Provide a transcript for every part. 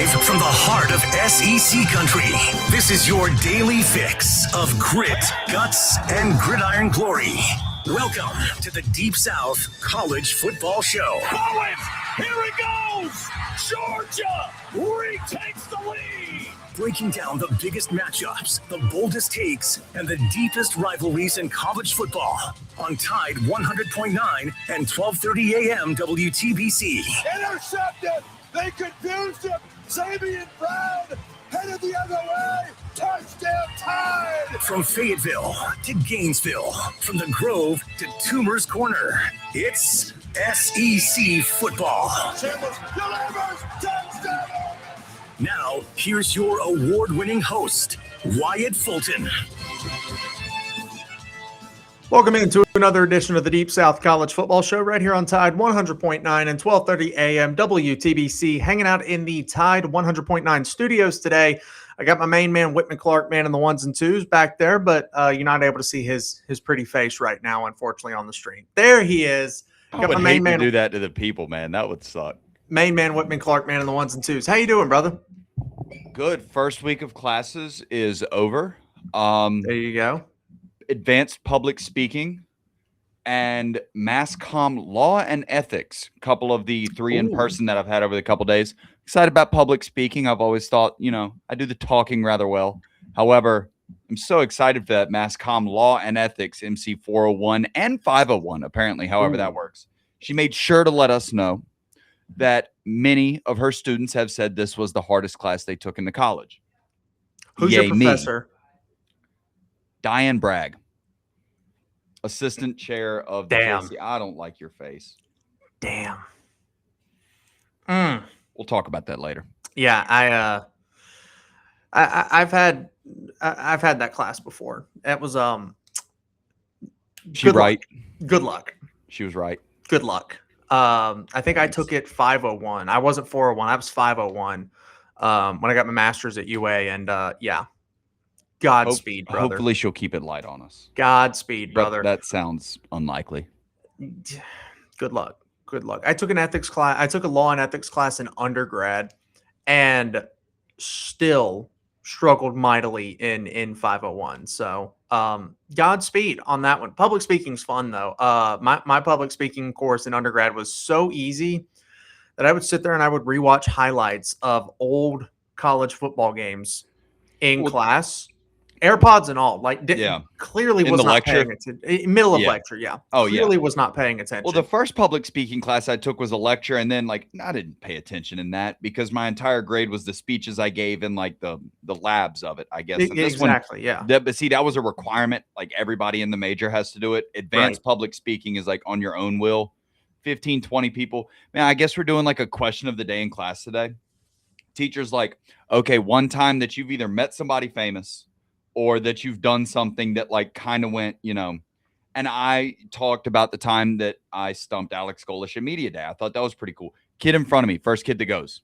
Live from the heart of SEC country, this is your daily fix of grit, guts, and gridiron glory. Welcome to the Deep South College Football Show. Owens, here he goes! Georgia retakes the lead! Breaking down the biggest matchups, the boldest takes, and the deepest rivalries in college football on Tide 100.9 and 12:30 a.m. WTBC. Intercepted! They confused him! Xavier Brown headed the other way! Touchdown Tide! From Fayetteville to Gainesville, from the Grove to Toomer's Corner, it's SEC football. Chambers delivers! Touchdown! Now, here's your award-winning host, Wyatt Fulton. Welcome into another edition of the Deep South College Football Show right here on Tide 100.9 and 12:30 a.m. WTBC. Hanging out in the Tide 100.9 studios today. I got my main man, Whitman Clark, man in the ones and twos back there, but you're not able to see his pretty face right now, unfortunately, on the stream. There he is. I would hate to do that to the people, man. That would suck. Main man, Whitman Clark, man in the ones and twos. How you doing, brother? Good. First week of classes is over. There you go. Advanced public speaking and mass comm law and ethics. Couple of the three in person that I've had over the couple days. Excited about public speaking. I've always thought, I do the talking rather well. However, I'm so excited for that mass comm law and ethics, MC 401 and 501, apparently, however that works. She made sure to let us know that many of her students have said this was the hardest class they took in the college. Who's your professor? Diane Bragg, assistant chair of the Damn. JC. I don't like your face. Damn. We'll talk about that later. Yeah, I've had that class before. It was She right. Good luck. She was right. Good luck. I think I took it 501. I wasn't 401. I was 501 when I got my master's at UA. And yeah, Godspeed, brother. Hopefully she'll keep it light on us. Godspeed, brother. That sounds unlikely. Good luck. Good luck. I took an ethics class. I took a law and ethics class in undergrad and still struggled mightily in 501. So Godspeed on that one. Public speaking's fun though. My public speaking course in undergrad was so easy that I would sit there and I would rewatch highlights of old college football games in class, AirPods and all. Clearly was not paying attention. Middle of lecture, yeah. Clearly was not paying attention. Well, the first public speaking class I took was a lecture, and then I didn't pay attention in that because my entire grade was the speeches I gave in the labs of it, I guess. Exactly, yeah. But see, that was a requirement. Everybody in the major has to do it. Advanced public speaking is on your own will. 15, 20 people. Man, I guess we're doing a question of the day in class today. Teacher's okay, one time that you've either met somebody famous or that you've done something that kind of went, and I talked about the time that I stumped Alex Golish at Media Day. I thought that was pretty cool. Kid in front of me, first kid that goes.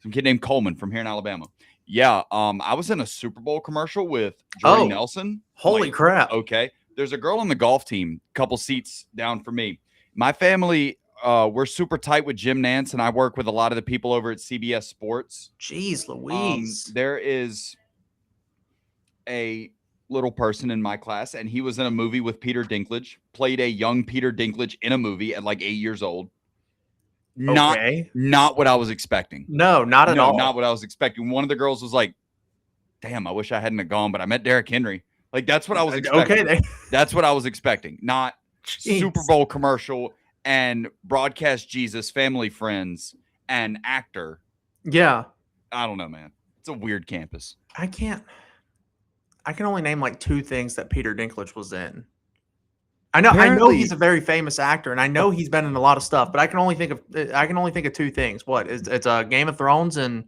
Some kid named Coleman from here in Alabama. Yeah, I was in a Super Bowl commercial with Jordy Nelson. Holy crap. Okay. There's a girl on the golf team, couple seats down from me. My family, we're super tight with Jim Nance, and I work with a lot of the people over at CBS Sports. Jeez Louise. There is a little person in my class, and he was in a movie with Peter Dinklage, played a young Peter Dinklage in a movie at 8 years old. Okay. Not what I was expecting. No, not at all. Not what I was expecting. One of the girls was damn, I wish I hadn't have gone, but I met Derrick Henry. That's what I was expecting. Okay. That's what I was expecting. Not Jeez. Super Bowl commercial and broadcast Jesus, family friends, and actor. Yeah. I don't know, man. It's a weird campus. I can only name 2 things that Peter Dinklage was in. I know he's a very famous actor, and I know he's been in a lot of stuff, but I can only think of 2 things. What? It's Game of Thrones and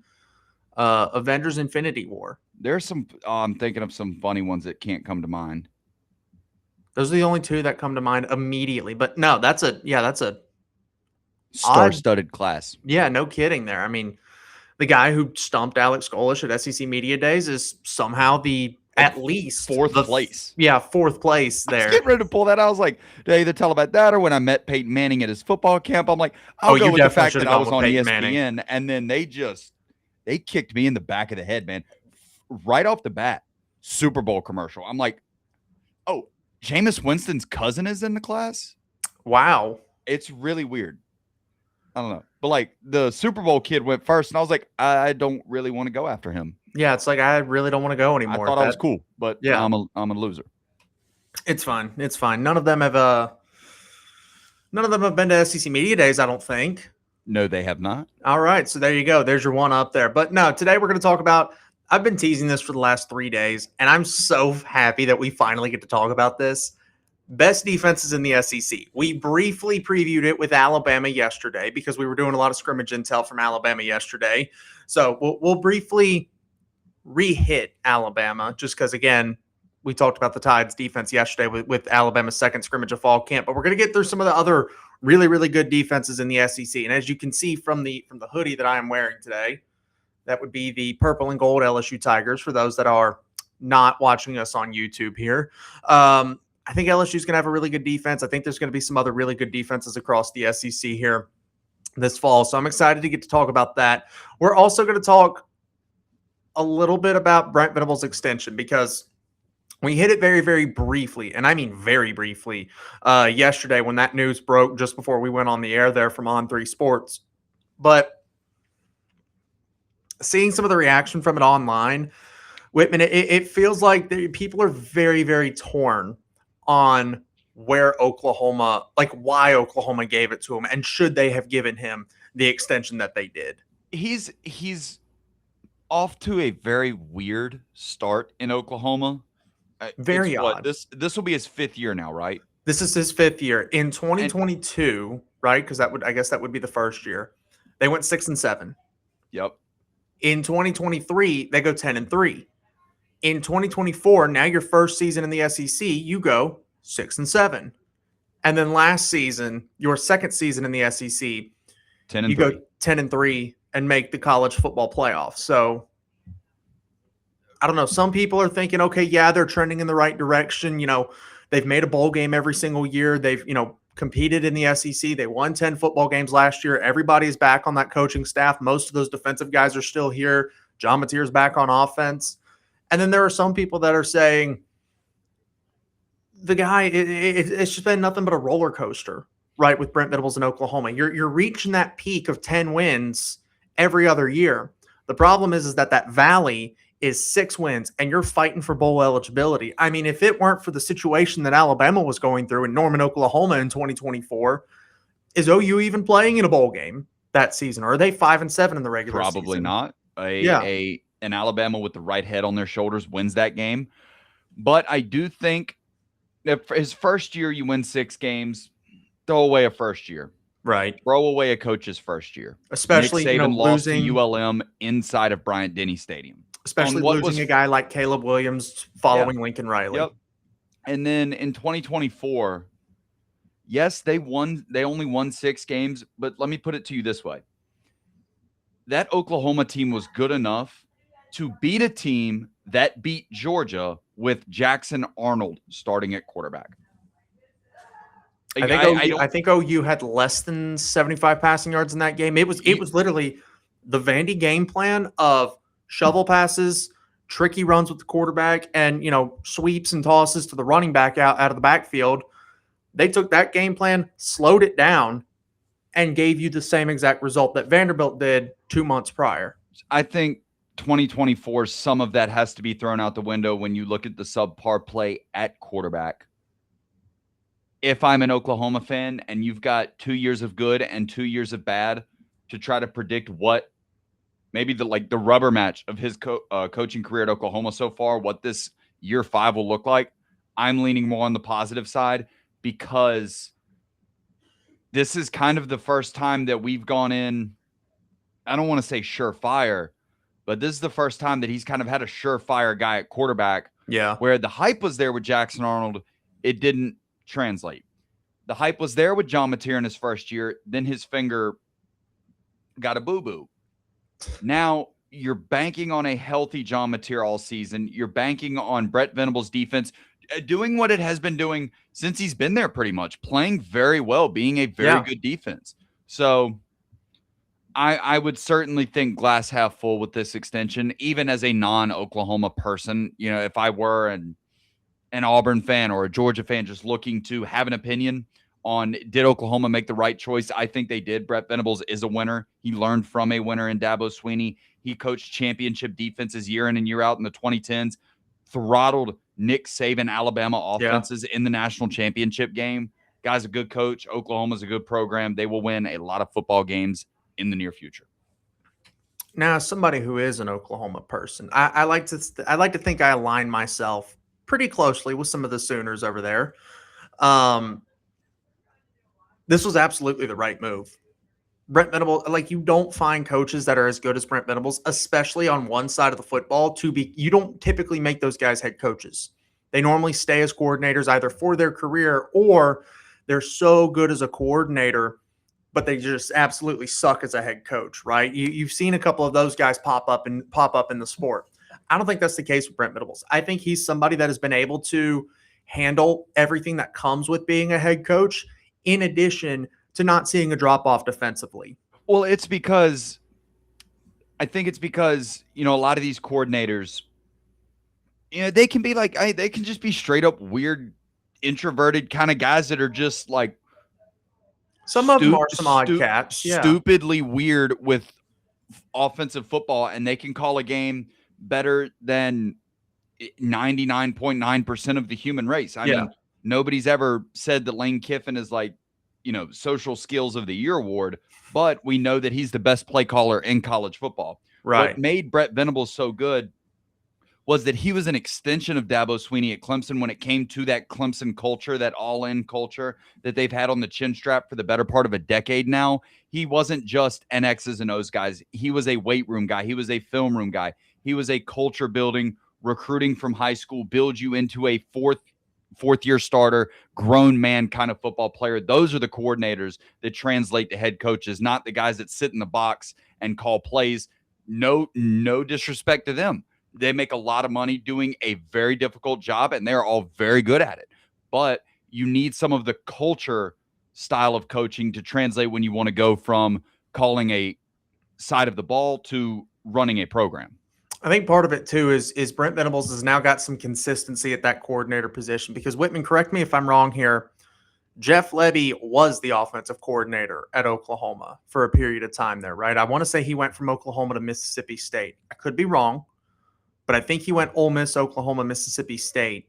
Avengers: Infinity War. There's some. I'm thinking of some funny ones that can't come to mind. Those are the only 2 that come to mind immediately. But no, that's a star-studded class. Yeah, no kidding. There. I mean, the guy who stumped Alex Golish at SEC Media Days is somehow at least fourth place. Yeah, 4th place there. I was getting ready to pull that out. I was like, did I either tell about that or when I met Peyton Manning at his football camp? I'm like, I'll go with the fact that I was on ESPN. Manning. And then they just they kicked me in the back of the head, man. Right off the bat, Super Bowl commercial. I'm like, oh, Jameis Winston's cousin is in the class? Wow. It's really weird. I don't know. But like the Super Bowl kid went first, and I was like, I don't really want to go after him. Yeah, it's like I really don't want to go I anymore. thought I was cool, but yeah, now I'm a loser. It's fine. It's fine. None of them have been to SEC Media Days, I don't think. No, they have not. All right, so there you go. There's your one up there. But no, today we're going to talk about. I've been teasing this for the last 3 days, and I'm so happy that we finally get to talk about this. Best defenses in the SEC. We briefly previewed it with Alabama yesterday because we were doing a lot of scrimmage intel from Alabama yesterday. So we'll briefly re-hit Alabama just because, again, we talked about the Tide's defense yesterday with Alabama's second scrimmage of fall camp. But we're going to get through some of the other really, really good defenses in the SEC. And as you can see from the hoodie that I am wearing today, that would be the purple and gold LSU Tigers for those that are not watching us on YouTube here. I think LSU is going to have a really good defense. I think there's going to be some other really good defenses across the SEC here this fall. So I'm excited to get to talk about that. We're also going to talk a little bit about Brent Venables' extension because we hit it very, very briefly, and I mean very briefly, yesterday when that news broke just before we went on the air there from On3 Sports. But seeing some of the reaction from it online, Whitman, it feels like people are very, very torn on where Oklahoma, like why Oklahoma gave it to him, and should they have given him the extension that they did. He's off to a very weird start in Oklahoma. Very odd. This will be his 5th year now, right? This is his 5th year in 2022, right? Because I guess that would be the first year. They went 6-7. Yep. In 2023, they go 10-3. In 2024, now your first season in the SEC, you go 6-7. And then last season, your second season in the SEC, 10-3. You go 10-3 and make the college football playoff. So I don't know. Some people are thinking, okay, yeah, they're trending in the right direction. You know, they've made a bowl game every single year. They've, competed in the SEC. They won 10 football games last year. Everybody's back on that coaching staff. Most of those defensive guys are still here. John Mateer's back on offense. And then there are some people that are saying the guy, it's just been nothing but a roller coaster, right, with Brent Venables in Oklahoma. You're reaching that peak of 10 wins every other year. The problem is that valley is 6 wins, and you're fighting for bowl eligibility. I mean, if it weren't for the situation that Alabama was going through in Norman, Oklahoma in 2024, is OU even playing in a bowl game that season? Or are they 5-7 in the regular season? Probably not. An Alabama with the right head on their shoulders wins that game. But I do think that for his first year, you win 6 games, throw away a first year. Right. Throw away a coach's first year. Especially, Nick Saban lost losing to ULM inside of Bryant-Denny Stadium. Especially losing a guy like Caleb Williams following Lincoln Riley. Yep. And then in 2024, yes, they only won 6 games, but let me put it to you this way. That Oklahoma team was good enough to beat a team that beat Georgia with Jackson Arnold starting at quarterback. I think OU had less than 75 passing yards in that game. It was literally the Vandy game plan of shovel passes, tricky runs with the quarterback, and sweeps and tosses to the running back out of the backfield. They took that game plan, slowed it down, and gave you the same exact result that Vanderbilt did 2 months prior. I think 2024, some of that has to be thrown out the window when you look at the subpar play at quarterback. If I'm an Oklahoma fan and you've got 2 years of good and 2 years of bad to try to predict what maybe the rubber match of his coaching career at Oklahoma so far, what this year 5 will look like, I'm leaning more on the positive side because this is kind of the first time that we've gone in. I don't want to say surefire, but this is the first time that he's kind of had a surefire guy at quarterback. Yeah. Where the hype was there with Jackson Arnold, it didn't translate. The hype was there with John Mateer in his first year, then his finger got a boo-boo. Now you're banking on a healthy John Mateer all season. You're banking on Brent Venables' defense doing what it has been doing since he's been there pretty much, playing very well, being a very good defense. So I would certainly think glass half full with this extension, even as a non-Oklahoma person. You know, if I were an Auburn fan or a Georgia fan just looking to have an opinion on did Oklahoma make the right choice, I think they did. Brent Venables is a winner. He learned from a winner in Dabo Swinney. He coached championship defenses year in and year out in the 2010s, throttled Nick Saban Alabama offenses in the national championship game. Guy's a good coach. Oklahoma's a good program. They will win a lot of football games in the near future. Now, as somebody who is an Oklahoma person, I like to think I align myself pretty closely with some of the Sooners over there. This was absolutely the right move. Brent Venables, like, you don't find coaches that are as good as Brent Venables, especially on one side of the football. You don't typically make those guys head coaches. They normally stay as coordinators either for their career or they're so good as a coordinator, but they just absolutely suck as a head coach, right? You've seen a couple of those guys pop up in the sport. I don't think that's the case with Brent Venables. I think he's somebody that has been able to handle everything that comes with being a head coach, in addition to not seeing a drop off defensively. Well, I think it's because, a lot of these coordinators, they can be like, they can just be straight up weird, introverted kind of guys that are just like, some of them are some odd cats. Yeah. Stupidly weird with offensive football, and they can call a game better than 99.9% of the human race. I mean, nobody's ever said that Lane Kiffin is like, social skills of the year award, but we know that he's the best play caller in college football. Right. What made Brent Venables so good was that he was an extension of Dabo Swinney at Clemson when it came to that Clemson culture, that all-in culture that they've had on the chin strap for the better part of a decade now. He wasn't just an X's and O's guys. He was a weight room guy. He was a film room guy. He was a culture building, recruiting from high school, build you into a fourth-year starter, grown man kind of football player. Those are the coordinators that translate to head coaches, not the guys that sit in the box and call plays. No disrespect to them. They make a lot of money doing a very difficult job, and they're all very good at it. But you need some of the culture style of coaching to translate when you want to go from calling a side of the ball to running a program. I think part of it too is Brent Venables has now got some consistency at that coordinator position, because Whitman, correct me if I'm wrong here, Jeff Lebby was the offensive coordinator at Oklahoma for a period of time there, right? I want to say he went from Oklahoma to Mississippi State. I could be wrong, but I think he went Ole Miss, Oklahoma, Mississippi State,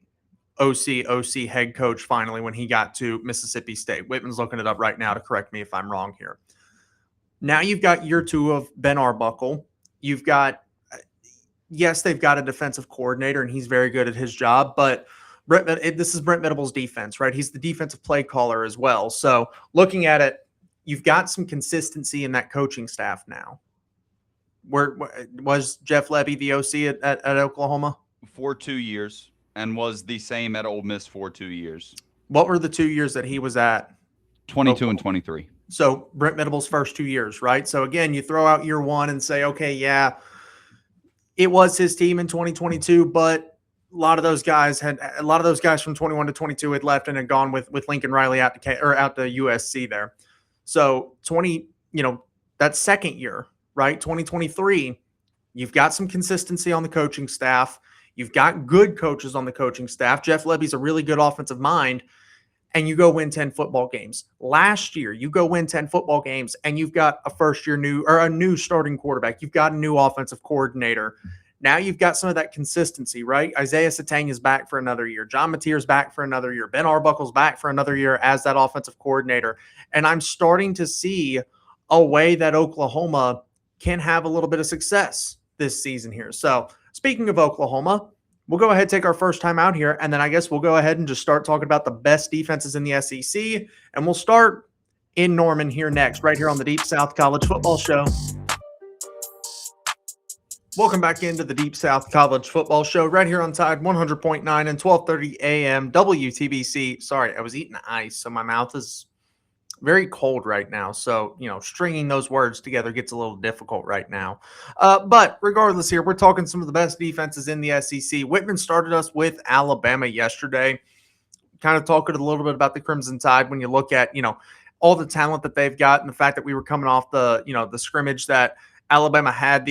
OC head coach finally when he got to Mississippi State. Whitman's looking it up right now to correct me if I'm wrong here. Now you've got year two of Ben Arbuckle. You've got, yes, they've got a defensive coordinator, and he's very good at his job, but this is Brent Venables' defense, right? He's the defensive play caller as well. So looking at it, you've got some consistency in that coaching staff now. Where was Jeff Lebby the OC at Oklahoma? For 2 years, and was the same at Ole Miss for 2 years. What were the 2 years that he was at? 22 Oklahoma? And 23. So Brent Venables' first 2 years, right? So again, you throw out year one and say, okay, yeah, it was his team in 2022, but a lot of those guys from 21 to 22 had left and had gone with Lincoln Riley out to USC there. So that second year, right? 2023, you've got some consistency on the coaching staff. You've got good coaches on the coaching staff. Jeff Lebby's a really good offensive mind, and you go win 10 football games. Last year, you go win 10 football games, and you've got a new starting quarterback. You've got a new offensive coordinator. Now you've got some of that consistency, right? Isaiah Satang is back for another year. John Mateer's back for another year. Ben Arbuckle's back for another year as that offensive coordinator. And I'm starting to see a way that Oklahoma can have a little bit of success this season here. So speaking of Oklahoma, we'll go ahead and take our first time out here, and then I guess we'll go ahead and just start talking about the best defenses in the SEC, and we'll start in Norman here next, right here on the Deep South College Football Show. Welcome back into the Deep South College Football Show, right here on Tide 100.9 and 1230 AM WTBC. Sorry, I was eating ice, so my mouth is very cold right now. So, stringing those words together gets a little difficult right now. But regardless here, we're talking some of the best defenses in the SEC. Whitman started us with Alabama yesterday, kind of talking a little bit about the Crimson Tide when you look at, all the talent that they've got and the fact that we were coming off the scrimmage that Alabama had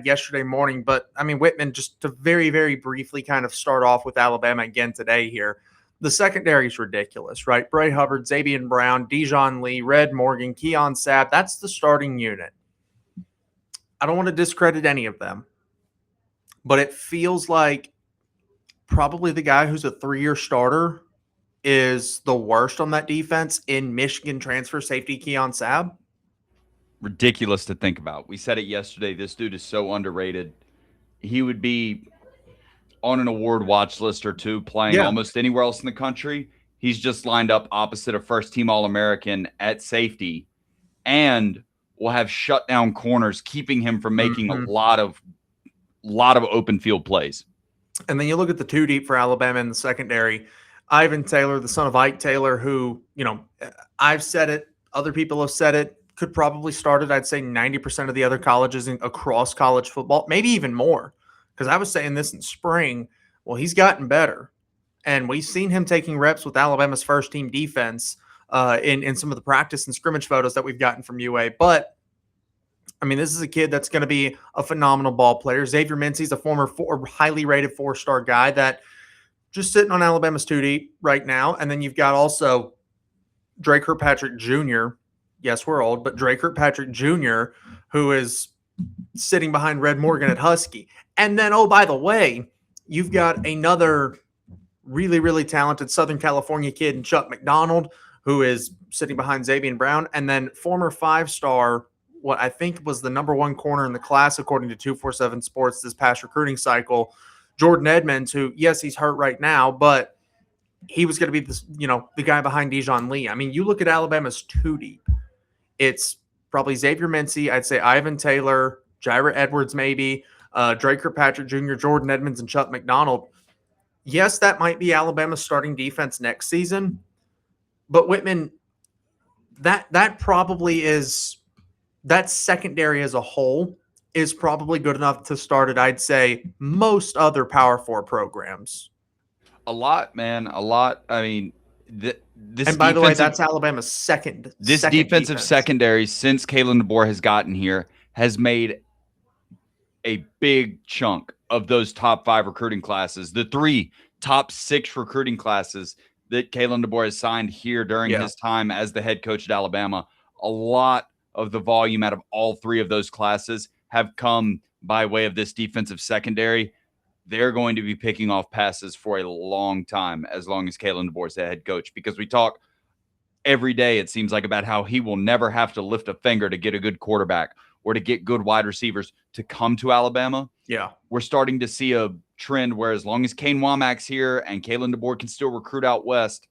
yesterday morning. But I mean, Whitman, just to very, very briefly kind of start off with Alabama again today here. The secondary is ridiculous, right? Bray Hubbard, Xavier Brown, Dijon Lee, Red Morgan, Keon Sabb. That's the starting unit. I don't want to discredit any of them, but it feels like probably the guy who's a 3-year starter is the worst on that defense in Michigan transfer safety Keon Sabb. Ridiculous to think about. We said it yesterday. This dude is so underrated. He would be on an award watch list or two playing almost anywhere else in the country. He's just lined up opposite a first-team All-American at safety and will have shutdown corners, keeping him from making a lot of open field plays. And then you look at the 2 deep for Alabama in the secondary. Ivan Taylor, the son of Ike Taylor, who, I've said it, other people have said it, could probably start it, I'd say 90% of the other colleges across college football, maybe even more. Because I was saying this in spring. Well, he's gotten better. And we've seen him taking reps with Alabama's first-team defense in some of the practice and scrimmage photos that we've gotten from UA. But, I mean, this is a kid that's going to be a phenomenal ball player. Xavier Mincy's a former highly rated 4-star guy that just sitting on Alabama's 2 deep right now. And then you've got also Dre Kirkpatrick Jr. Yes, we're old, but Dre Kirkpatrick Jr., who is sitting behind Red Morgan at Husky. And then, oh, by the way, you've got another really, really talented Southern California kid in Chuck McDonald, who is sitting behind Xavier Brown. And then former 5-star, what I think was the number 1 corner in the class, according to 247 Sports this past recruiting cycle, Jordan Edmonds, who, yes, he's hurt right now, but he was going to be the guy behind Dijon Lee. I mean, you look at Alabama's 2 deep. It's probably Xavier Mincy, I'd say Ivan Taylor, Jaira Edwards maybe, Dre Kirkpatrick Jr., Jordan Edmonds, and Chuck McDonald. Yes, that might be Alabama's starting defense next season, but Whitman, that probably is – that secondary as a whole is probably good enough to start it, I'd say, most other Power 4 programs. A lot, man. A lot. I mean, this and by the way, that's Alabama's second. This defensive secondary, since Kalen DeBoer has gotten here, has made a big chunk of those top 5 recruiting classes. The 3 top 6 recruiting classes that Kalen DeBoer has signed here during his time as the head coach at Alabama. A lot of the volume out of all 3 of those classes have come by way of this defensive secondary. They're going to be picking off passes for a long time, as long as Kalen DeBoer is the head coach, because we talk every day, it seems like, about how he will never have to lift a finger to get a good quarterback or to get good wide receivers to come to Alabama. Yeah. We're starting to see a trend where as long as Kane Womack's here and Kalen DeBoer can still recruit out west,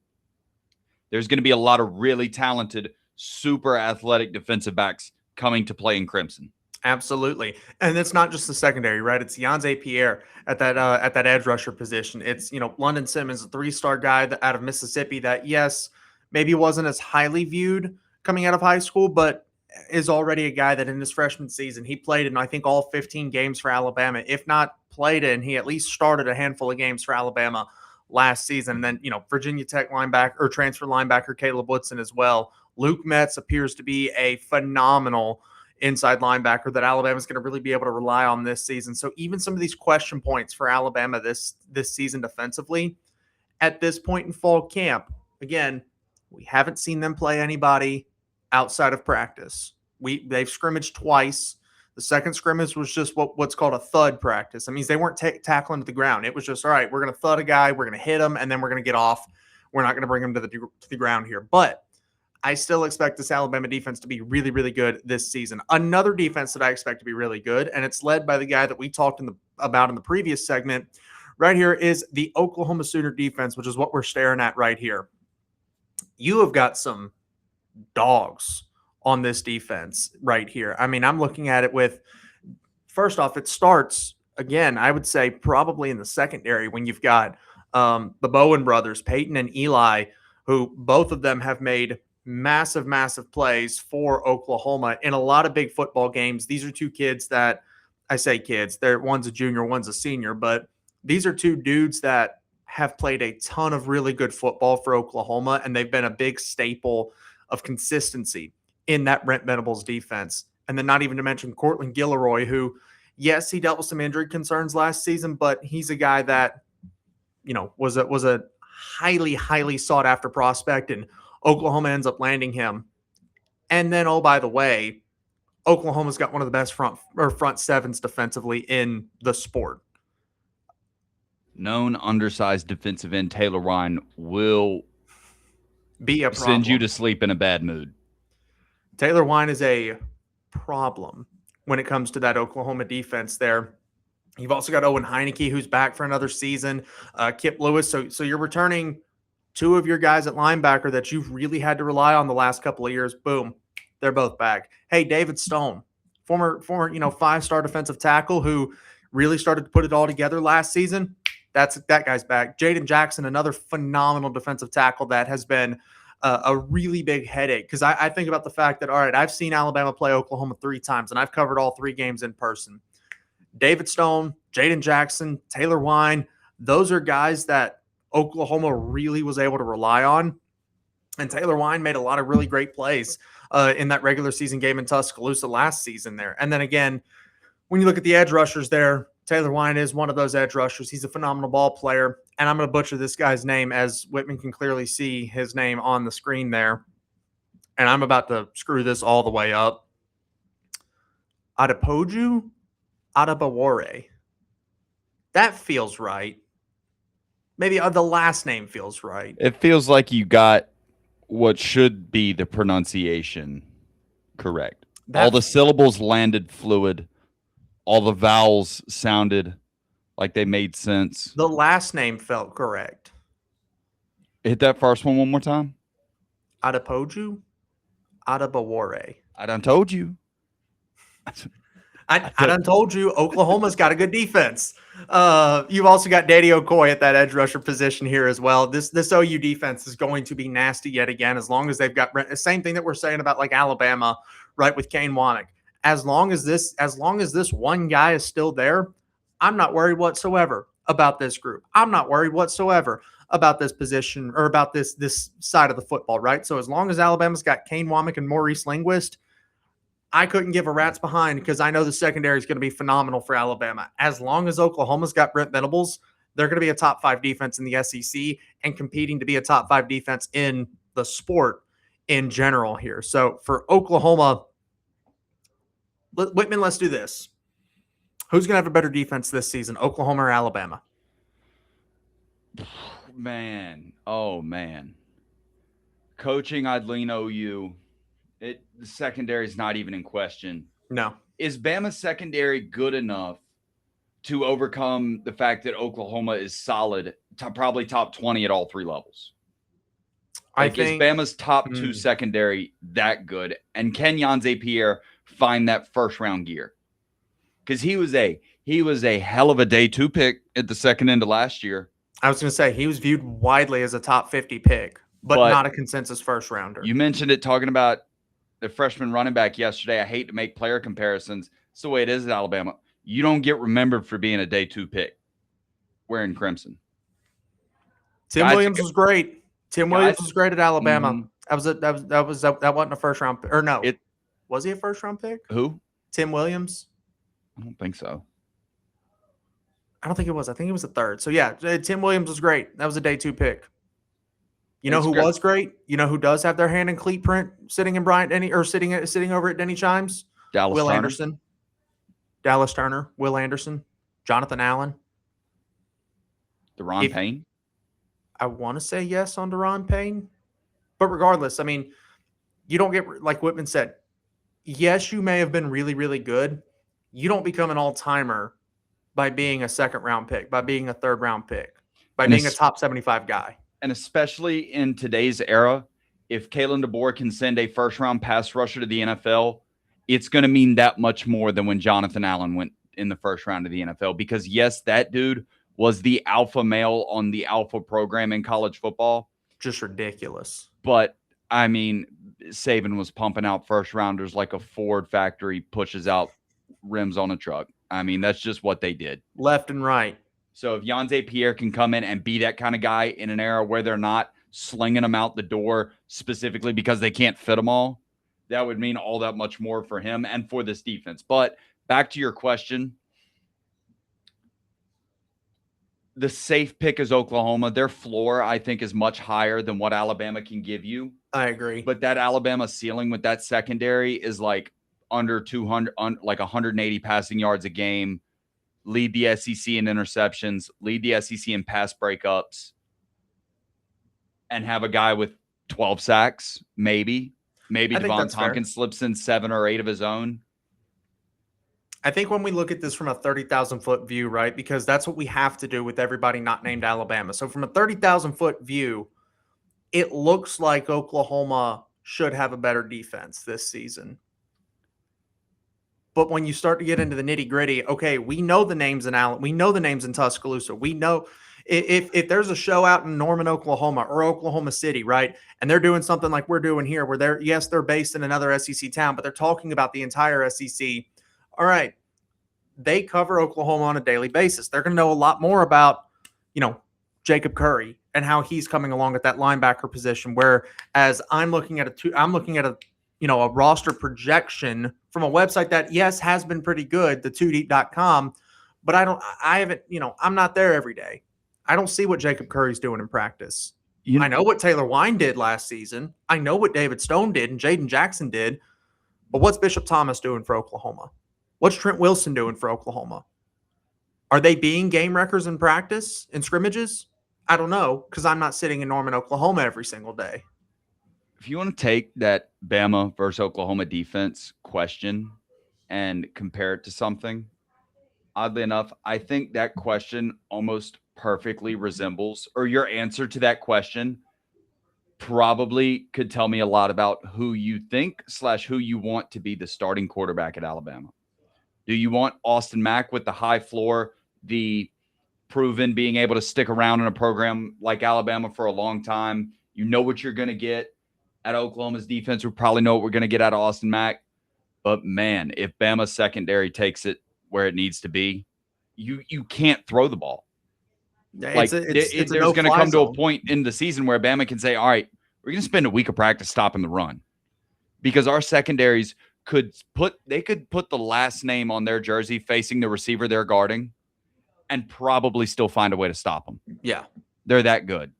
there's going to be a lot of really talented, super athletic defensive backs coming to play in Crimson. Absolutely. And it's not just the secondary, right? It's Yanze Pierre at that edge rusher position. It's, London Simmons, a 3-star guy out of Mississippi that, yes, maybe wasn't as highly viewed coming out of high school, but is already a guy that in his freshman season, he played in, I think, all 15 games for Alabama. If not played in, he at least started a handful of games for Alabama last season. And then, Virginia Tech linebacker or transfer linebacker Caleb Woodson as well. Luke Metz appears to be a phenomenal inside linebacker that Alabama is going to really be able to rely on this season. So even some of these question points for Alabama this season defensively, at this point in fall camp, again, we haven't seen them play anybody outside of practice. They've scrimmaged twice. The second scrimmage was just what's called a thud practice. That means they weren't tackling to the ground. It was just, all right, we're going to thud a guy, we're going to hit him, and then we're going to get off. We're not going to bring him to the ground here. But I still expect this Alabama defense to be really, really good this season. Another defense that I expect to be really good, and it's led by the guy that we talked about in the previous segment right here, is the Oklahoma Sooner defense, which is what we're staring at right here. You have got some dogs on this defense right here. I mean, I'm looking at it with, first off, it starts, again, I would say probably in the secondary when you've got the Bowen brothers, Peyton and Eli, who both of them have made massive, massive plays for Oklahoma in a lot of big football games. These are 2 kids that, I say kids, one's a junior, one's a senior, but these are 2 dudes that have played a ton of really good football for Oklahoma, and they've been a big staple of consistency in that Brent Venables defense. And then not even to mention Cortland Gilroy, who, yes, he dealt with some injury concerns last season, but he's a guy that, was a highly, highly sought after prospect, and Oklahoma ends up landing him. And then, oh, by the way, Oklahoma's got one of the best front sevens defensively in the sport. Known undersized defensive end Taylor Wine will be a problem. Send you to sleep in a bad mood. Taylor Wine is a problem when it comes to that Oklahoma defense there. You've also got Owen Heineke, who's back for another season, Kip Lewis. So you're returning two of your guys at linebacker that you've really had to rely on the last couple of years. Boom, they're both back. Hey, David Stone, former 5-star defensive tackle who really started to put it all together last season. That guy's back. Jaden Jackson, another phenomenal defensive tackle that has been a really big headache, because I think about the fact that, all right, I've seen Alabama play Oklahoma 3 times, and I've covered all 3 games in person. David Stone, Jaden Jackson, Taylor Wine, those are guys that Oklahoma really was able to rely on. And Taylor Wine made a lot of really great plays in that regular season game in Tuscaloosa last season there. And then again, when you look at the edge rushers there, Taylor Wine is one of those edge rushers. He's a phenomenal ball player. And I'm going to butcher this guy's name, as Whitman can clearly see his name on the screen there. And I'm about to screw this all the way up. Adepoju Adebawore. That feels right. Maybe the last name feels right. It feels like you got what should be the pronunciation correct. All the syllables landed fluid. All the vowels sounded like they made sense. The last name felt correct. Hit that first one more time. Adepoju Adebawore. I done told you. I done told you Oklahoma's got a good defense. You've also got Dady Okoye at that edge rusher position here as well. This OU defense is going to be nasty yet again, as long as they've got the same thing that we're saying about like Alabama, right, with Kane Wanick. As long as this one guy is still there, I'm not worried whatsoever about this group. I'm not worried whatsoever about this position or about this side of the football, right? So as long as Alabama's got Kane Wanick and Maurice Linguist, I couldn't give a rat's behind, because I know the secondary is going to be phenomenal for Alabama. As long as Oklahoma's got Brent Venables, they're going to be a top 5 defense in the SEC and competing to be a top 5 defense in the sport in general here. So for Oklahoma, Whitman, let's do this. Who's going to have a better defense this season, Oklahoma or Alabama? Man. Oh, man. Coaching, I'd lean OU. The secondary is not even in question. No. Is Bama's secondary good enough to overcome the fact that Oklahoma is solid, probably top 20 at all 3 levels? Like, is Bama's top 2 secondary that good? And can Yanze Pierre find that first-round gear? Because he was a hell of a day 2 pick at the second end of last year. I was going to say, he was viewed widely as a top 50 pick, but not a consensus first-rounder. You mentioned it talking about the freshman running back yesterday. I hate to make player comparisons. It's the way it is at Alabama. You don't get remembered for being a day 2 pick wearing crimson. Tim Williams was great. Tim Williams was great at Alabama. That wasn't a first round pick. Or no. Was he a first round pick? Who? Tim Williams? I don't think so. I don't think it was. I think it was a 3rd. So yeah, Tim Williams was great. That was a day 2 pick. You know who was great? You know who does have their hand in cleat print sitting in Bryant Denny, or sitting over at Denny Chimes? Will Anderson. Dallas Turner, Will Anderson, Jonathan Allen. Deron Payne? I want to say yes on Deron Payne. But regardless, I mean, you don't get, like Whitman said, yes, you may have been really, really good. You don't become an all-timer by being a 2nd-round pick, by being a 3rd-round pick, by being a top 75 guy. And especially in today's era, if Kalen DeBoer can send a first-round pass rusher to the NFL, it's going to mean that much more than when Jonathan Allen went in the first round of the NFL. Because, yes, that dude was the alpha male on the alpha program in college football. Just ridiculous. But, I mean, Saban was pumping out first-rounders like a Ford factory pushes out rims on a truck. I mean, that's just what they did. Left and right. So if Yanze Pierre can come in and be that kind of guy in an era where they're not slinging them out the door specifically because they can't fit them all, that would mean all that much more for him and for this defense. But back to your question, the safe pick is Oklahoma. Their floor, I think, is much higher than what Alabama can give you. I agree. But that Alabama ceiling with that secondary is like under 200, like 180 passing yards a game, lead the SEC in interceptions, lead the SEC in pass breakups, and have a guy with 12 sacks, maybe. Maybe Devon Tompkins slips in 7 or 8 of his own. I think when we look at this from a 30,000-foot view, right, because that's what we have to do with everybody not named Alabama. So from a 30,000-foot view, it looks like Oklahoma should have a better defense this season. But when you start to get into the nitty-gritty, okay, we know the names in we know the names in Tuscaloosa. We know if there's a show out in Norman, Oklahoma or Oklahoma City, right, and they're doing something like we're doing here where they're based in another SEC town, but they're talking about the entire SEC. All right, they cover Oklahoma on a daily basis. They're going to know a lot more about, Jacob Curry and how he's coming along at that linebacker position. Whereas I'm looking at a roster projection from a website that, yes, has been pretty good, the 2deep.com, but I'm not there every day. I don't see what Jacob Curry's doing in practice. I know what Taylor Wine did last season. I know what David Stone did and Jaden Jackson did, but what's Bishop Thomas doing for Oklahoma? What's Trent Wilson doing for Oklahoma? Are they being game wreckers in practice, in scrimmages? I don't know, because I'm not sitting in Norman, Oklahoma every single day. If you want to take that Bama versus Oklahoma defense question and compare it to something, oddly enough, I think that question almost perfectly resembles, or your answer to that question probably could tell me a lot about who you think / who you want to be the starting quarterback at Alabama. Do you want Austin Mack with the high floor, the proven being able to stick around in a program like Alabama for a long time? You know what you're going to get at Oklahoma's defense. We probably know what we're going to get out of Austin Mack. But, man, if Bama's secondary takes it where it needs to be, you can't throw the ball. There's going to come to a point in the season where Bama can say, all right, we're going to spend a week of practice stopping the run. Because our secondaries could put the last name on their jersey facing the receiver they're guarding and probably still find a way to stop them. Yeah. They're that good.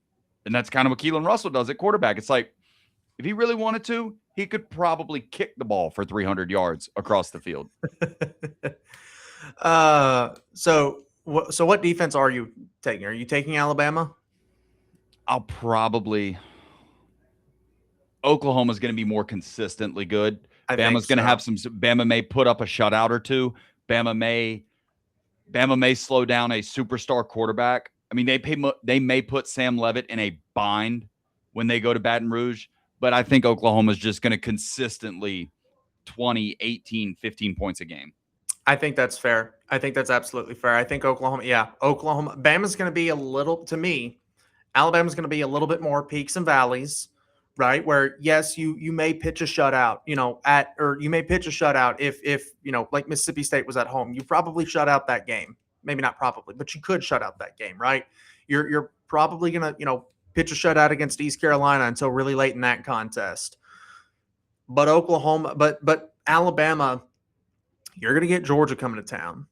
And that's kind of what Keelan Russell does at quarterback. It's like, if he really wanted to, he could probably kick the ball for 300 yards across the field. So what defense are you taking? Are you taking Alabama? Oklahoma's going to be more consistently good. Bama's going to have some. Bama may put up a shutout or two. Bama may slow down a superstar quarterback. I mean, they may put Sam Leavitt in a bind when they go to Baton Rouge, but I think Oklahoma's just going to consistently 20, 18, 15 points a game. I think that's fair. I think that's absolutely fair. I think Bama's going to be Alabama's going to be a little bit more peaks and valleys. Right, where yes, you may pitch a shutout, you may pitch a shutout if like Mississippi State was at home. You probably shut out that game. Maybe not probably, but you could shut out that game, right? You're probably gonna pitch a shutout against East Carolina until really late in that contest. But Alabama, you're gonna get Georgia coming to town.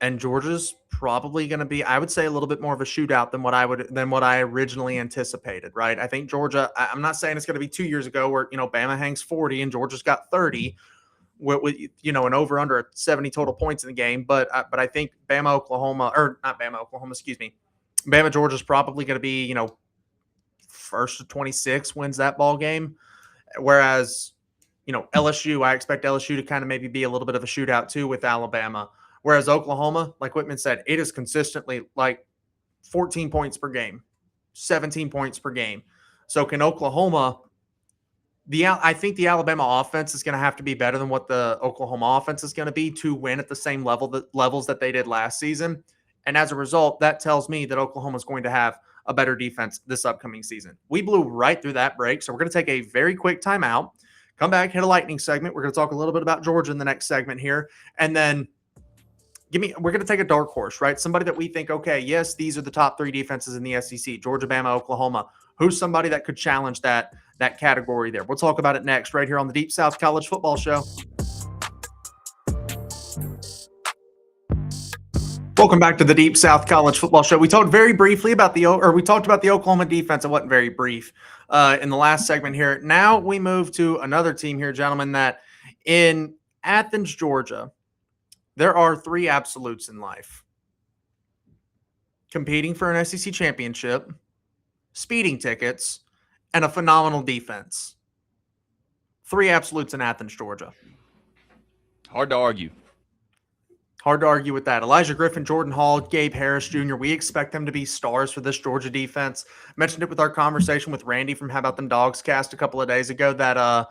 And Georgia's probably going to be, I would say, a little bit more of a shootout than what I originally anticipated, right? I think Georgia, I'm not saying it's going to be 2 years ago where, Bama hangs 40 and Georgia's got 30 with an over under 70 total points in the game. But I think Bama, Georgia's probably going to be, first to 26 wins that ball game. Whereas, LSU, I expect LSU to kind of maybe be a little bit of a shootout too with Alabama. Whereas Oklahoma, like Whitman said, it is consistently like 14 points per game, 17 points per game. So can Oklahoma I think the Alabama offense is going to have to be better than what the Oklahoma offense is going to be to win at the same levels that they did last season. And as a result, that tells me that Oklahoma is going to have a better defense this upcoming season. We blew right through that break, so we're going to take a very quick timeout, come back, hit a lightning segment. We're going to talk a little bit about Georgia in the next segment here, and then we're going to take a dark horse, right? Somebody that we think, okay, yes, these are the top 3 defenses in the SEC, Georgia, Bama, Oklahoma. Who's somebody that could challenge that category there? We'll talk about it next right here on the Deep South College Football Show. Welcome back to the Deep South College Football Show. We talked very briefly about the Oklahoma defense. It wasn't very brief in the last segment here. Now we move to another team here, gentlemen, that in Athens, Georgia, there are 3 absolutes in life: competing for an SEC championship, speeding tickets, and a phenomenal defense. 3 absolutes in Athens, Georgia. Hard to argue. Hard to argue with that. Elijah Griffin, Jordan Hall, Gabe Harris Jr., we expect them to be stars for this Georgia defense. Mentioned it with our conversation with Randy from How About Them Dogs cast a couple of days ago that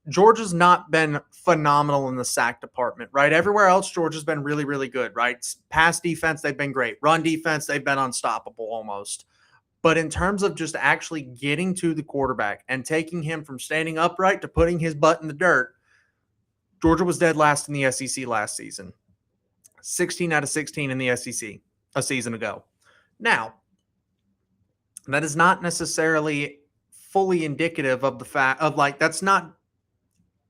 Georgia's not been phenomenal in the sack department, right? Everywhere else, Georgia's been really, really good, right? Pass defense, they've been great. Run defense, they've been unstoppable almost. But in terms of just actually getting to the quarterback and taking him from standing upright to putting his butt in the dirt, Georgia was dead last in the SEC last season. 16 out of 16 in the SEC a season ago. Now, that is not necessarily fully indicative of the fact of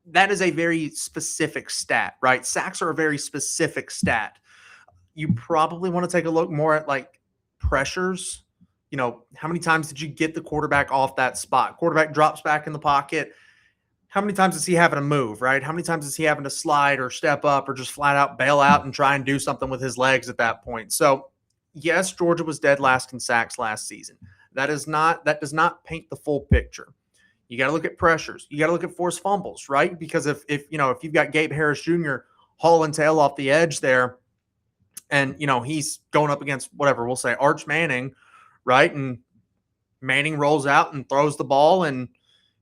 that is a very specific stat, right? Sacks are a very specific stat. You probably want to take a look more at like pressures. You know, how many times did you get the quarterback off that spot? Quarterback drops back in the pocket. How many times is he having to move, right? How many times is he having to slide or step up or just flat out bail out and try and do something with his legs at that point? So, yes, Georgia was dead last in sacks last season. That does not paint the full picture. You got to look at pressures. You got to look at forced fumbles, right? Because if you've got Gabe Harris Jr. hauling tail off the edge there, and he's going up against whatever we'll say Arch Manning, right? And Manning rolls out and throws the ball, and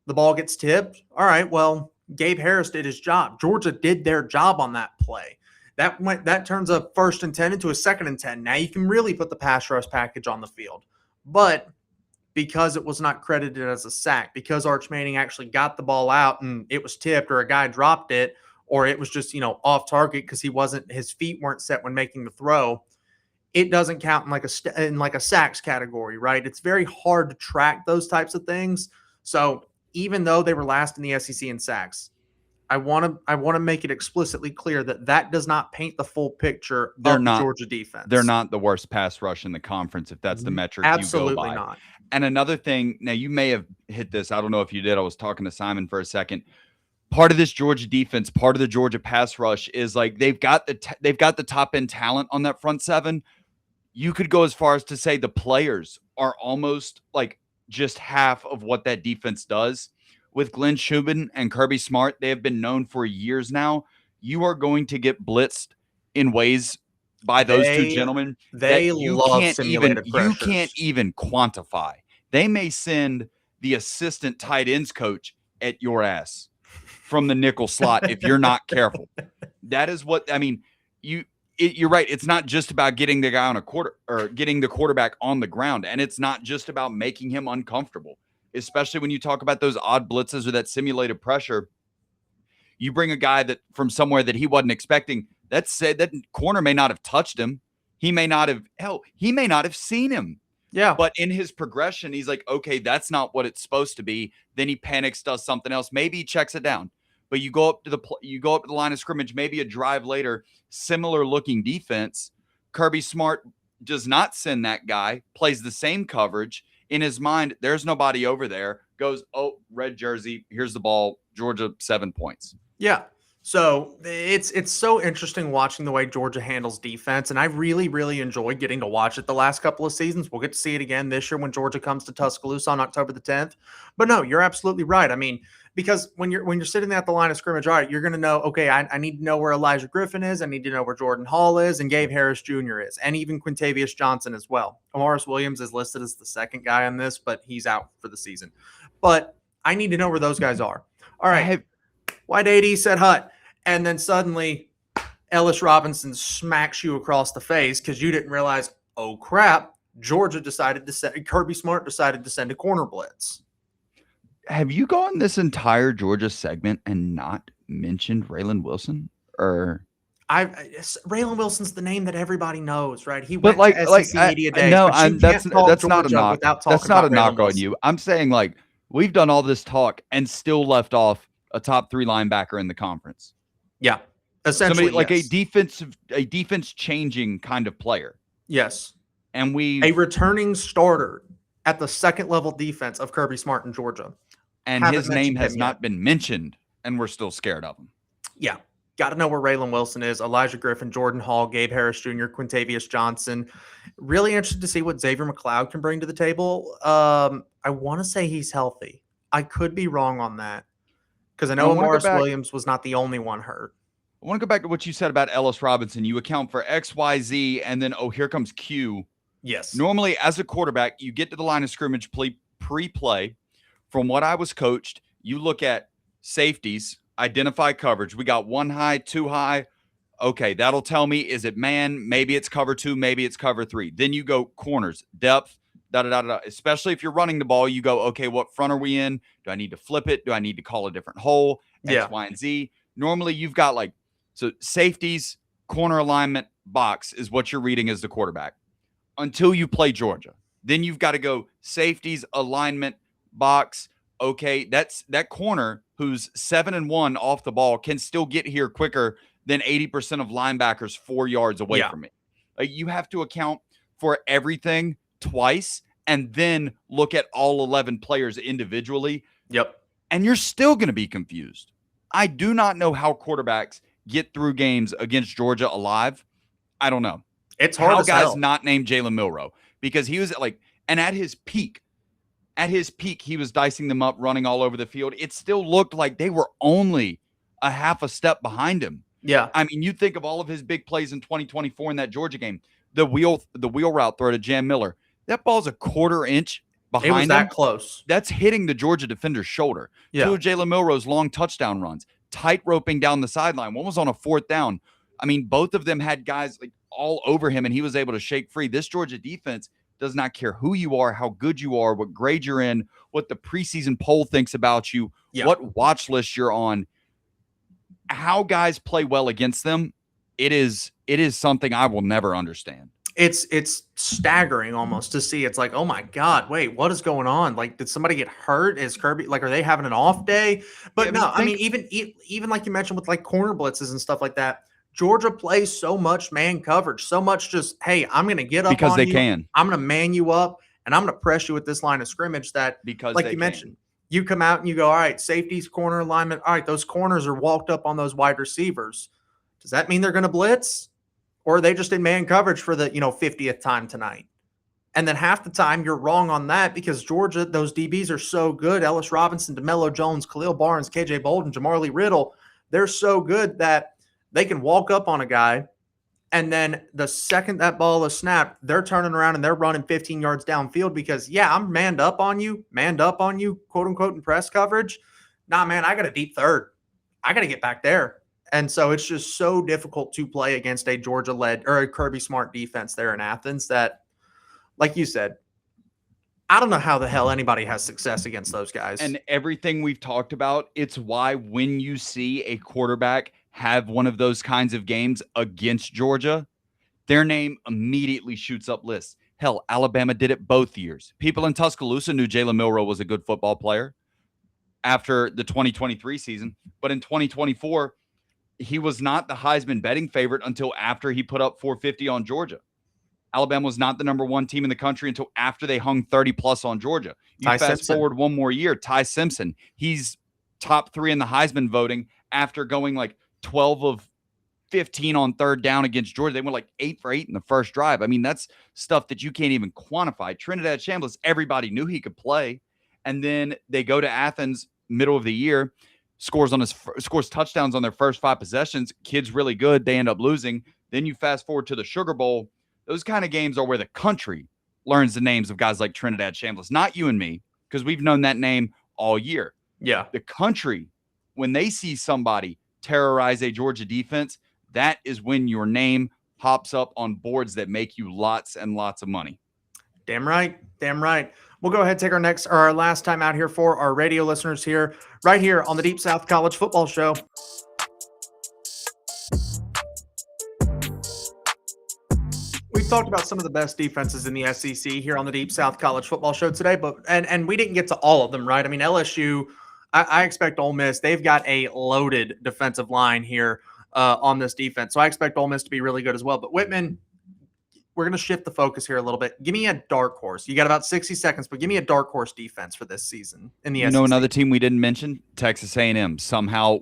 the ball gets tipped. All right, well, Gabe Harris did his job. Georgia did their job on that play. That turns a 1st and 10 into a 2nd and 10. Now you can really put the pass rush package on the field. But because it was not credited as a sack, because Arch Manning actually got the ball out and it was tipped, or a guy dropped it, or it was just, off target because his feet weren't set when making the throw, it doesn't count in like a sacks category, right? It's very hard to track those types of things. So even though they were last in the SEC in sacks, I want to make it explicitly clear that does not paint the full picture of the Georgia defense. They're not the worst pass rush in the conference if that's the metric you go by. Absolutely not. And another thing, now you may have hit this. I don't know if you did. I was talking to Simon for a second. Part of this Georgia defense, part of the Georgia pass rush is like they've got the top end talent on that front 7. You could go as far as to say the players are almost like just half of what that defense does. With Glenn Shubin and Kirby Smart, they have been known for years now. You are going to get blitzed in ways by those 2 gentlemen that you can't even quantify. They may send the assistant tight ends coach at your ass from the nickel slot if you're not careful. That is what I mean. You're right. It's not just about getting the guy on getting the quarterback on the ground, and it's not just about making him uncomfortable. Especially when you talk about those odd blitzes or that simulated pressure. You bring a guy that from somewhere that he wasn't expecting. That corner may not have touched him. He may not have seen him. Yeah. But in his progression, he's like, okay, that's not what it's supposed to be. Then he panics, does something else. Maybe he checks it down. But you go up to the line of scrimmage, maybe a drive later, similar looking defense. Kirby Smart does not send that guy, plays the same coverage. In his mind, there's nobody over there. Goes, oh, red jersey. Here's the ball. Georgia 7 points. Yeah. So it's so interesting watching the way Georgia handles defense, and I really, really enjoyed getting to watch it the last couple of seasons. We'll get to see it again this year when Georgia comes to Tuscaloosa on October the 10th. But no, you're absolutely right. I mean, because when you're sitting there at the line of scrimmage, all right, you're going to know, okay, I need to know where Elijah Griffin is. I need to know where Jordan Hall is and Gabe Harris Jr. is, and even Quintavious Johnson as well. Amaris Williams is listed as the 2nd guy on this, but he's out for the season. But I need to know where those guys are. All right. White 80 said hut. And then suddenly Ellis Robinson smacks you across the face because you didn't realize, oh, crap, Kirby Smart decided to send a corner blitz. Have you gone this entire Georgia segment and not mentioned Raylan Wilson? Or Raylan Wilson's the name that everybody knows, right? He But went to SEC media days, no, but you that's can't talk not a Georgia knock. without That's talking not a about knock Raylan on Wilson. you. I'm saying like we've done all this talk and still left off a top 3 linebacker in the conference. Yeah, essentially, somebody like yes. a defense changing kind of player. Yes, and a returning starter at the second level defense of Kirby Smart in Georgia, and his name has not been mentioned, and we're still scared of him. Yeah. Got to know where Raylan Wilson is, Elijah Griffin, Jordan Hall, Gabe Harris Jr., Quintavious Johnson. Really interested to see what Xavier McLeod can bring to the table. I want to say he's healthy. I could be wrong on that because I know Morris Williams was not the only one hurt. I want to go back to what you said about Ellis Robinson. You account for X, Y, Z, and then, here comes Q. Yes. Normally, as a quarterback, you get to the line of scrimmage pre-play. From what I was coached, you look at safeties, identify coverage. We got 1 high, 2 high. Okay, that'll tell me, is it man? Maybe it's cover 2, maybe it's cover 3. Then you go corners, depth, da-da-da-da. Especially if you're running the ball, you go, okay, what front are we in? Do I need to flip it? Do I need to call a different hole? X, Y, and Z. Normally, you've got so safeties, corner alignment, box is what you're reading as the quarterback until you play Georgia. Then you've got to go safeties, alignment, box. Okay, that's that corner who's 7-1 off the ball can still get here quicker than 80% of linebackers 4 yards away from me. You have to account for everything twice and then look at all 11 players individually. Yep. And you're still going to be confused. I do not know how quarterbacks get through games against Georgia alive. I don't know. It's hard how guys not named Jalen Milroe, because he was and at his peak, he was dicing them up, running all over the field. It still looked like they were only a half a step behind him. Yeah. I mean, you think of all of his big plays in 2024 in that Georgia game, the wheel route throw to Jam Miller. That ball's a quarter inch behind him. It was that close. That's hitting the Georgia defender's shoulder. Yeah. 2 of Jalen Milroe's long touchdown runs, tight roping down the sideline. One was on a 4th down. I mean, both of them had guys all over him, and he was able to shake free. This Georgia defense does not care who you are, how good you are, what grade you're in, what the preseason poll thinks about you, what watch list you're on. How guys play well against them, it is something I will never understand. It's staggering almost to see. It's like, oh my God, wait, what is going on? Did somebody get hurt? Is Kirby are they having an off day? But I mean, even like you mentioned with corner blitzes and stuff like that, Georgia plays so much man coverage, so much just, hey, I'm going to get up because on they you. can. I'm going to man you up, and I'm going to press you with this line of scrimmage that, because like you mentioned, you come out and you go, all right, safeties, corner alignment. All right, those corners are walked up on those wide receivers. Does that mean they're going to blitz? Or are they just in man coverage for the 50th time tonight? And then half the time you're wrong on that because Georgia, those DBs are so good. Ellis Robinson, DeMello Jones, Khalil Barnes, KJ Bolden, Jamar Lee Riddle, they're so good that they can walk up on a guy, and then the second that ball is snapped, they're turning around and they're running 15 yards downfield because, I'm manned up on you, quote unquote, in press coverage. Nah, man, I got a deep third. I got to get back there. And so it's just so difficult to play against a Georgia-led or a Kirby Smart defense there in Athens that, like you said, I don't know how the hell anybody has success against those guys. And everything we've talked about, it's why when you see a quarterback have one of those kinds of games against Georgia, their name immediately shoots up lists. Hell, Alabama did it both years. People in Tuscaloosa knew Jalen Milroe was a good football player after the 2023 season. But in 2024, he was not the Heisman betting favorite until after he put up 450 on Georgia. Alabama was not the number 1 team in the country until after they hung 30-plus on Georgia. You fast forward one more year, Ty Simpson, he's top 3 in the Heisman voting after going 12 of 15 on 3rd down against Georgia. They went 8 for 8 in the first drive. I mean, that's stuff that you can't even quantify. Trinidad Chambliss, everybody knew he could play. And then they go to Athens middle of the year, scores touchdowns on their first 5 possessions. Kid's really good. They end up losing. Then you fast forward to the Sugar Bowl. Those kind of games are where the country learns the names of guys like Trinidad Chambliss, not you and me, because we've known that name all year. Yeah. The country, when they see somebody terrorize a Georgia defense, that is when your name pops up on boards that make you lots and lots of money. Damn right. Damn right. We'll go ahead and take our last time out here for our radio listeners here, right here on the Deep South College Football Show. talked about some of the best defenses in the SEC here on the Deep South College Football Show today, but and we didn't get to all of them, right? I mean, LSU, I expect Ole Miss. They've got a loaded defensive line here on this defense, so I expect Ole Miss to be really good as well. But Whitman, we're going to shift the focus here a little bit. Give me a dark horse. You got about 60 seconds, but give me a dark horse defense for this season in the SEC. You know, another team we didn't mention, Texas A&M. Somehow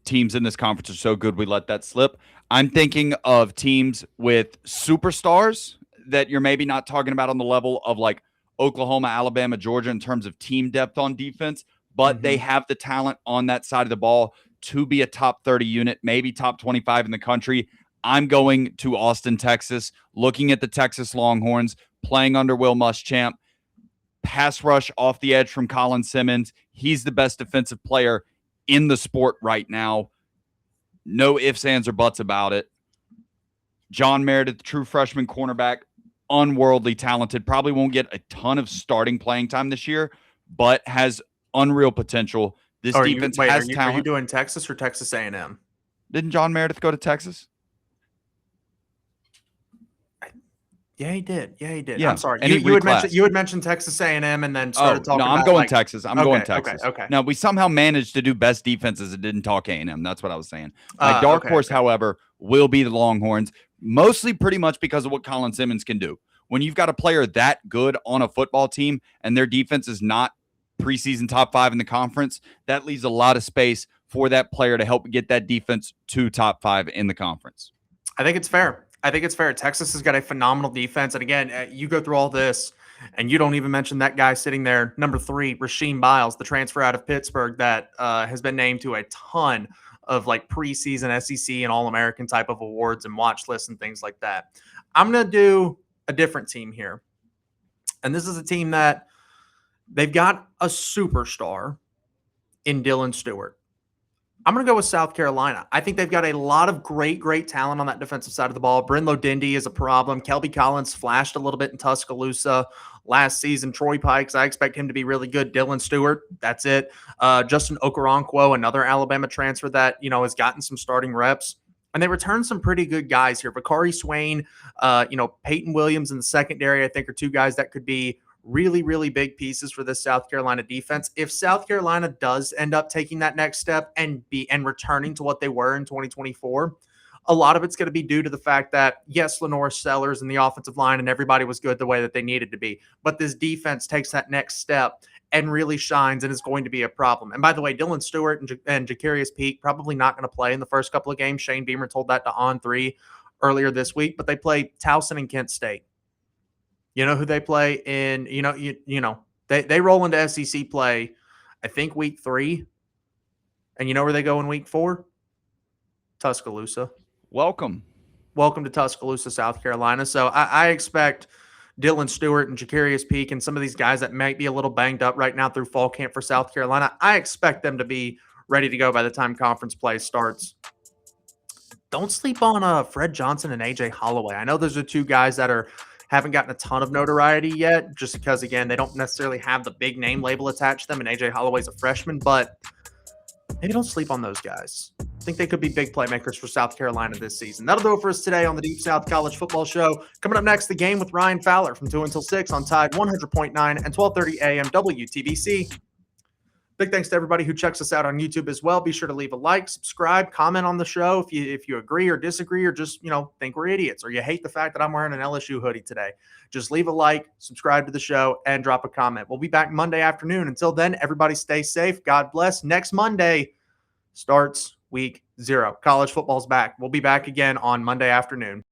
teams in this conference are so good we let that slip. I'm thinking of teams with superstars that you're maybe not talking about on the level of like Oklahoma, Alabama, Georgia in terms of team depth on defense, but they have the talent on that side of the ball to be a top 30 unit, maybe top 25 in the country. I'm going to Austin, Texas, looking at the Texas Longhorns, playing under Will Muschamp, pass rush off the edge from Colin Simmons. He's the best defensive player in the sport right now. No ifs, ands, or buts about it. John Meredith, true freshman cornerback, unworldly talented. Probably won't get a ton of starting playing time this year, but has unreal potential. This defense has talent. Are you doing Texas or Texas A&M? Didn't John Meredith go to Texas? Yeah, he did. Yeah. I'm sorry. And You had mentioned Texas A&M and then started talking about. No, I'm going Texas. I'm going Texas. Okay. Now, we somehow managed to do best defenses and didn't talk A&M. That's what I was saying. My dark horse, however, will be the Longhorns, mostly pretty much because of what Colin Simmons can do. When you've got a player that good on a football team and their defense is not preseason top 5 in the conference, that leaves a lot of space for that player to help get that defense to top 5 in the conference. I think it's fair. Texas has got a phenomenal defense. And again, you go through all this and you don't even mention that guy sitting there, number 3, Rasheem Biles, the transfer out of Pittsburgh that has been named to a ton of like preseason SEC and All-American type of awards and watch lists and things like that. I'm going to do a different team here. And this is a team that they've got a superstar in Dylan Stewart. I'm going to go with South Carolina. I think they've got a lot of great talent on that defensive side of the ball. Brinlow Dindy is a problem. Kelby Collins flashed a little bit in Tuscaloosa last season. Troy Pikes, I expect him to be really good. Dylan Stewart, that's it. Justin Okoronkwo, another Alabama transfer that, has gotten some starting reps. And they returned some pretty good guys here. Bakari Swain, Peyton Williams in the secondary, I think are 2 guys that could be really big pieces for this South Carolina defense. If South Carolina does end up taking that next step and returning to what they were in 2024, a lot of it's going to be due to the fact that, yes, Lenore Sellers and the offensive line and everybody was good the way that they needed to be. But this defense takes that next step and really shines and is going to be a problem. And by the way, Dylan Stewart and Jacarius Peak probably not going to play in the first couple of games. Shane Beamer told that to On3 earlier this week, but they play Towson and Kent State. You know who they play in, they roll into SEC play, I think week 3. And you know where they go in week 4? Tuscaloosa. Welcome to Tuscaloosa, South Carolina. So I expect Dylan Stewart and Jacarius Peak and some of these guys that might be a little banged up right now through fall camp for South Carolina, I expect them to be ready to go by the time conference play starts. Don't sleep on Fred Johnson and AJ Holloway. I know those are 2 guys that haven't gotten a ton of notoriety yet, just because, again, they don't necessarily have the big name label attached to them, and AJ Holloway's a freshman, but maybe don't sleep on those guys. I think they could be big playmakers for South Carolina this season. That'll do it for us today on the Deep South College Football Show. Coming up next, the game with Ryan Fowler from 2 until 6 on Tide 100.9 and 12:30 a.m. WTBC. Big thanks to everybody who checks us out on YouTube as well. Be sure to leave a like, subscribe, comment on the show if you agree or disagree or just, think we're idiots or you hate the fact that I'm wearing an LSU hoodie today. Just leave a like, subscribe to the show, and drop a comment. We'll be back Monday afternoon. Until then, everybody stay safe. God bless. Next Monday starts week 0. College football's back. We'll be back again on Monday afternoon.